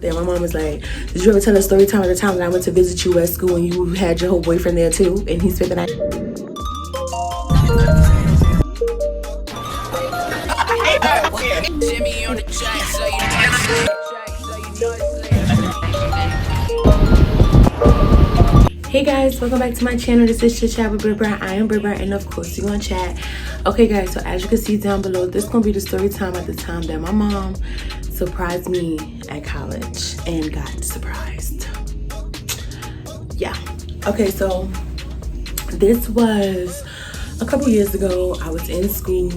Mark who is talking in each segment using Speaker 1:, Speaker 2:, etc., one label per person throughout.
Speaker 1: Then my mom was like, did you ever tell a story time at the time that I went to visit you at school and you had your whole boyfriend there too? And he spent the night. Hey guys, welcome back to my channel. This is Chit Chat with Brit Brit. I am Brit Brit, and of course you're gonna chat. Okay guys, so as you can see down below, this is gonna be the story time at the time that my mom surprised me at college and got surprised. Yeah. Okay, so this was a couple years ago. I was in school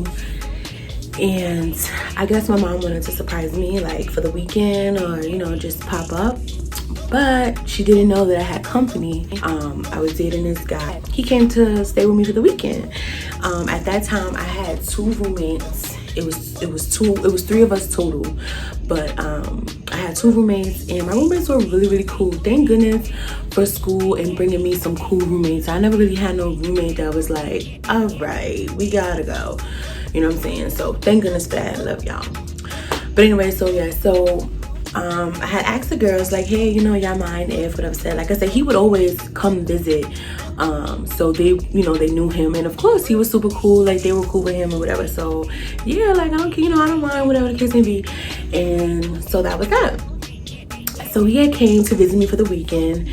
Speaker 1: and I guess my mom wanted to surprise me like for the weekend or just pop up. But she didn't know that I had company. I was dating this guy. He came to stay with me for the weekend. At that time, I had two roommates. It was three of us total, but I had two roommates, and my roommates were really cool. Thank goodness for school and bringing me some cool roommates. I never really had no roommate that was like, all right, we gotta go. You know what I'm saying? So thank goodness for that. I love y'all. But anyway, so yeah, so. I had asked the girls like, hey, y'all mind if whatever said. Like I said, he would always come visit. So they, they knew him, and of course he was super cool. Like they were cool with him or whatever. So yeah, like I don't, I don't mind whatever the case may be. And so that was that. So he had came to visit me for the weekend.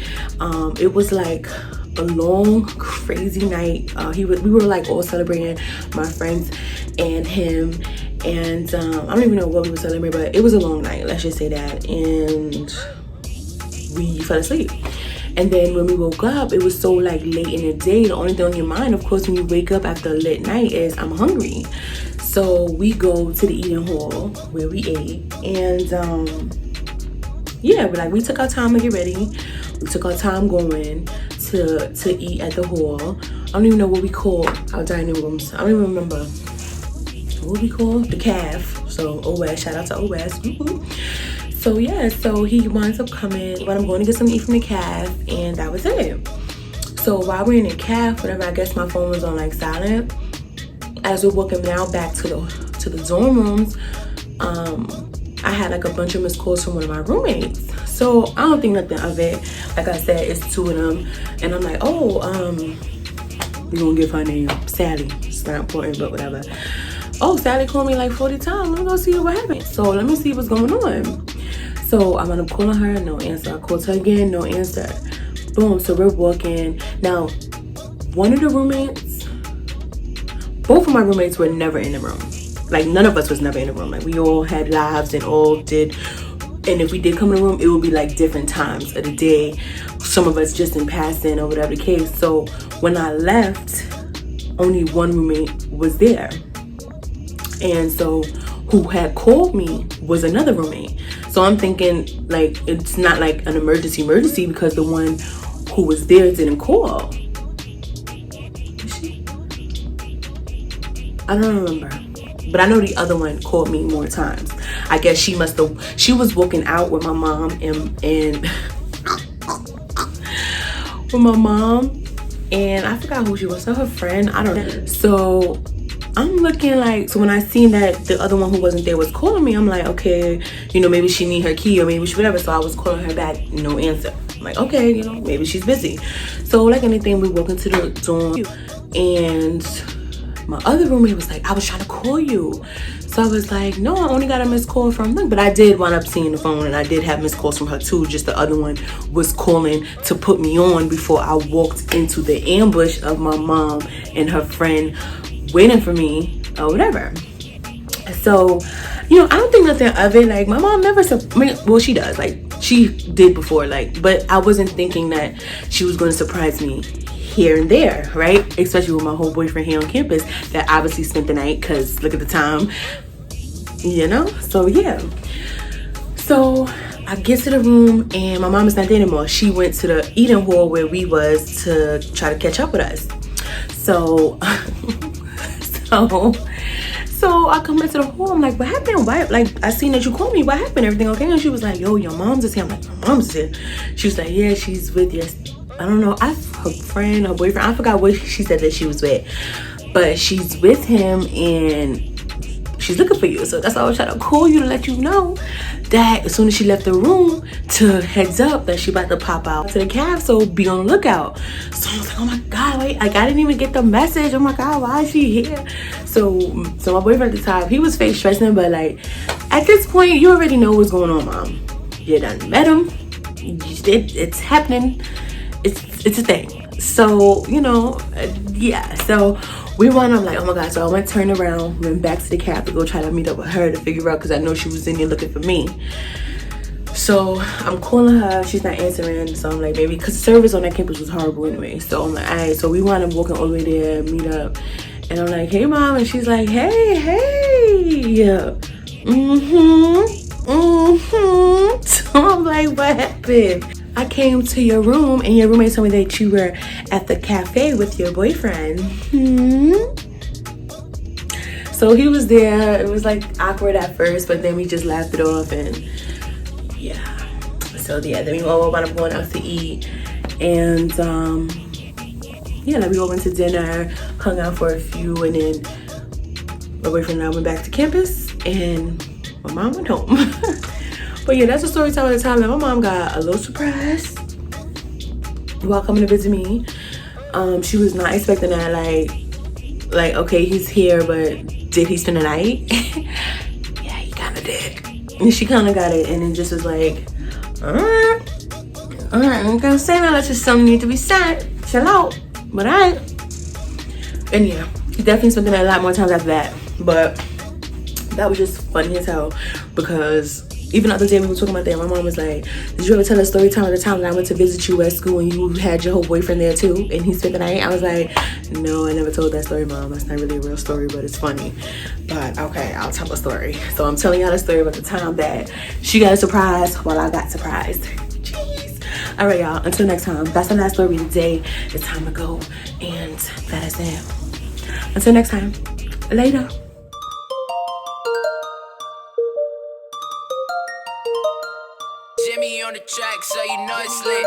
Speaker 1: It was like a long, crazy night. We were like all celebrating, my friends and him. And I don't even know what we were celebrating, but it was a long night, let's just say that. And we fell asleep. And then when we woke up, it was so like late in the day. The only thing on your mind, of course, when you wake up after a late night is I'm hungry. So we go to the eating hall where we ate. And yeah, we took our time to get ready. We took our time going to eat at the hall. I don't even know what we call our dining rooms. I don't even remember. What we call the calf. So OS, shout out to OS. So yeah, so he winds up coming, but I'm going to get something to eat from the calf, and that was it. So while we're in the calf, whatever, I guess my phone was on like silent. As we're walking now back to the dorm rooms, I had like a bunch of missed calls from one of my roommates. So I don't think nothing of it. Like I said, it's two of them, and I'm like, oh, we gonna give her name Sally. It's not important, but whatever. Oh, Sally called me like 40 times. Let me go see what happened. So let me see what's going on. So I'm gonna call her, no answer. I called her again, no answer. Boom, so we're walking. Now, one of the roommates, both of my roommates were never in the room. Like none of us was never in the room. Like we all had lives and all did. And if we did come in the room, it would be like different times of the day. Some of us just in passing or whatever the case. So when I left, only one roommate was there. And so who had called me was another roommate. So I'm thinking like it's not like an emergency because the one who was there didn't call. Is she? I don't remember. But I know the other one called me more times. I guess she was walking out with my mom and with my mom, and I forgot who she was. So her friend, I don't know. So I'm looking like, so when I seen that the other one who wasn't there was calling me, I'm like, okay, maybe she need her key or maybe she whatever. So I was calling her back, no answer. I'm like, okay, maybe she's busy. So like anything, we walk into the dorm, and my other roommate was like, I was trying to call you. So I was like, no, I only got a missed call from them. But I did wind up seeing the phone, and I did have missed calls from her too. Just the other one was calling to put me on before I walked into the ambush of my mom and her friend waiting for me or whatever. So I don't think nothing of it. Like my mom never well, she does, like she did before, like, but I wasn't thinking that she was going to surprise me here and there, right? Especially with my whole boyfriend here on campus that obviously spent the night, because look at the time, so yeah. So I get to the room and my mom is not there anymore. She went to the eating hall where we was to try to catch up with us. So So I come into the hall. I'm like, what happened? Why? Like, I seen that you called me. What happened? Everything okay? And she was like, yo, your mom's is here. I'm like, my mom's here. She was like, yeah, she's with your, I don't know, her friend, her boyfriend. I forgot what she said that she was with. But she's with him, and she's looking for you. So that's why I was trying to call you to let you know that as soon as she left the room, to heads up that she about to pop out to the cab, so be on the lookout. So I was like, oh my God, wait, like I didn't even get the message. Oh my God, why is she here? So my boyfriend at the time, he was fake stressing, but like at this point, you already know what's going on, mom. You done met him. It's happening. It's a thing. So, you know, yeah. So we went, I'm like, oh my God. So I went, turned around, went back to the cab to go try to meet up with her to figure out, because I know she was in there looking for me. So I'm calling her, she's not answering. So I'm like, baby, because service on that campus was horrible anyway. So I'm like, all right. So we wound up walking all the way there, meet up. And I'm like, hey, mom. And she's like, hey. So I'm like, what happened? I came to your room and your roommate told me that you were at the cafe with your boyfriend. So he was there. It was like awkward at first, but then we just laughed it off, and yeah. So yeah, then we all wound up going out to eat, and yeah, like we all went to dinner, hung out for a few, and then my boyfriend and I went back to campus, and my mom went home. But yeah, that's the story time at the time. Like, my mom got a little surprise while coming to visit me. She was not expecting that. Like, okay, he's here, but did he spend the night? Yeah, he kind of did. And she kind of got it, and it just was like, all right, I'm gonna say that. That's just something need to be said. Chill out, but all right. And yeah, he definitely spent the night a lot more times after that. But that was just funny as hell, because even the other day we were talking about that, my mom was like, did you ever tell a story time at the time that I went to visit you at school and you had your whole boyfriend there too and he spent the night? I was like, no, I never told that story, mom. That's not really a real story, but it's funny. But okay, I'll tell a story. So I'm telling y'all the story about the time that she got a surprise while I got surprised. Jeez. All right, y'all, until next time. That's the last story of the day. It's time to go, and that is it. Until next time, later.
Speaker 2: Jimmy on the track, so you know it's lit.